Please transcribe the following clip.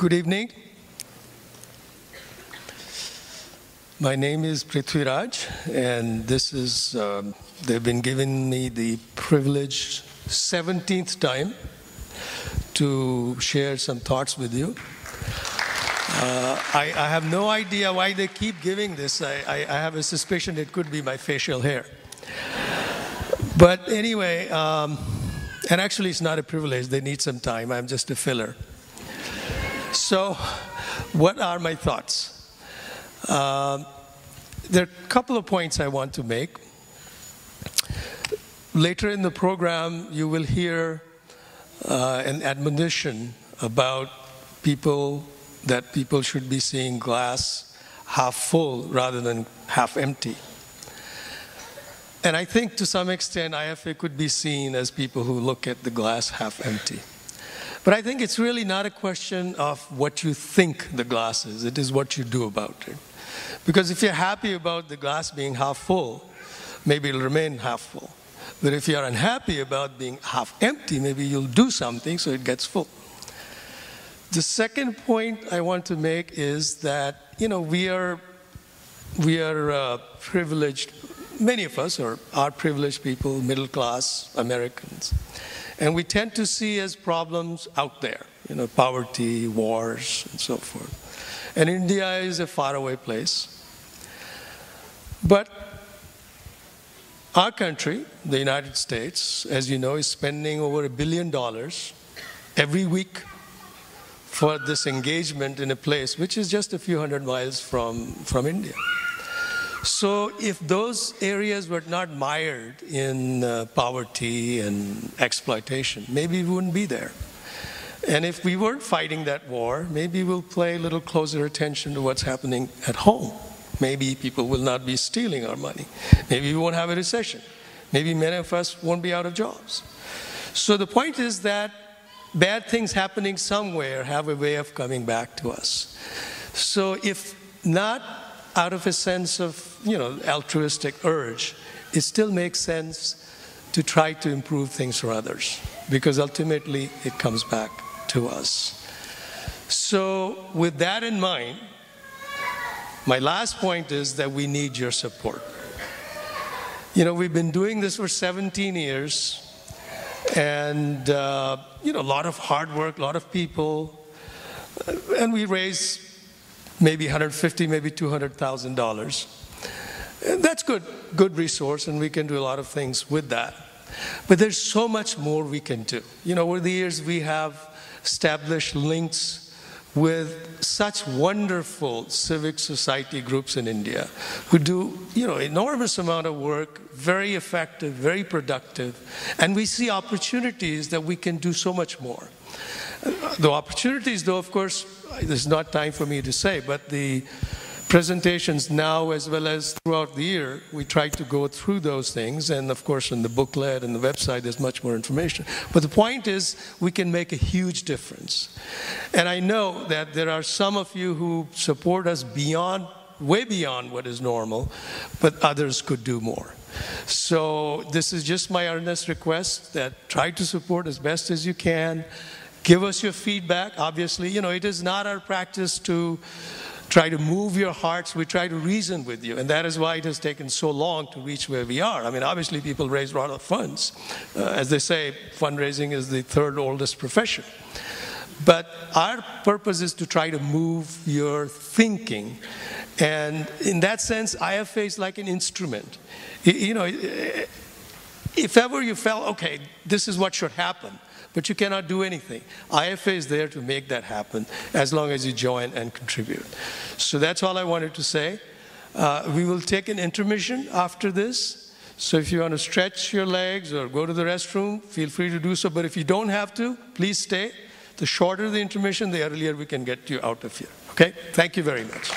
Good evening. My name is Prithvi, and this is, they've been giving me the privileged 17th time to share some thoughts with you. I have no idea why they keep giving this. I have a suspicion it could be my facial hair. But anyway, and actually it's not a privilege. They need some time. I'm just a filler. So what are my thoughts? There are a couple of points I want to make. Later in the program, you will hear an admonition about that people should be seeing glass half full rather than half empty. And I think to some extent, IFA could be seen as people who look at the glass half empty. But I think it's really not a question of what you think the glass is. It is what you do about it. Because if you're happy about the glass being half full, maybe it'll remain half full. But if you're unhappy about being half empty, maybe you'll do something so it gets full. The second point I want to make is that, we are privileged. Many of us are privileged people, middle class Americans. And we tend to see as problems out there, poverty, wars, and so forth. And India is a faraway place. But our country, the United States, as you know, is spending over $1 billion every week for this engagement in a place which is just a few hundred miles from India. So if those areas were not mired in poverty and exploitation, maybe we wouldn't be there. And if we weren't fighting that war, maybe we'll pay a little closer attention to what's happening at home. Maybe people will not be stealing our money. Maybe we won't have a recession. Maybe many of us won't be out of jobs. So the point is that bad things happening somewhere have a way of coming back to us. So if not out of a sense of, altruistic urge, it still makes sense to try to improve things for others, because ultimately it comes back to us. So with that in mind, my last point is that we need your support. We've been doing this for 17 years, and a lot of hard work, a lot of people, and we raise maybe $150,000, maybe $200,000. That's good resource, and we can do a lot of things with that. But there's so much more we can do. Over the years, we have established links with such wonderful civic society groups in India who do, enormous amount of work, very effective, very productive, and we see opportunities that we can do so much more. The opportunities, though, of course, there's not time for me to say, but the presentations now as well as throughout the year, we try to go through those things. And of course, in the booklet and the website, there's much more information. But the point is, we can make a huge difference. And I know that there are some of you who support us way beyond what is normal, but others could do more. So this is just my earnest request that try to support as best as you can. Give us your feedback. Obviously, it is not our practice to try to move your hearts. We try to reason with you. And that is why it has taken so long to reach where we are. I mean, obviously, people raise a lot of funds. As they say, fundraising is the third oldest profession. But our purpose is to try to move your thinking. And in that sense, IFA is like an instrument. If ever you felt, okay, this is what should happen, but you cannot do anything, IFA is there to make that happen as long as you join and contribute. So that's all I wanted to say. We will take an intermission after this. So if you want to stretch your legs or go to the restroom, feel free to do so. But if you don't have to, please stay. The shorter the intermission, the earlier we can get you out of here. Okay? Thank you very much.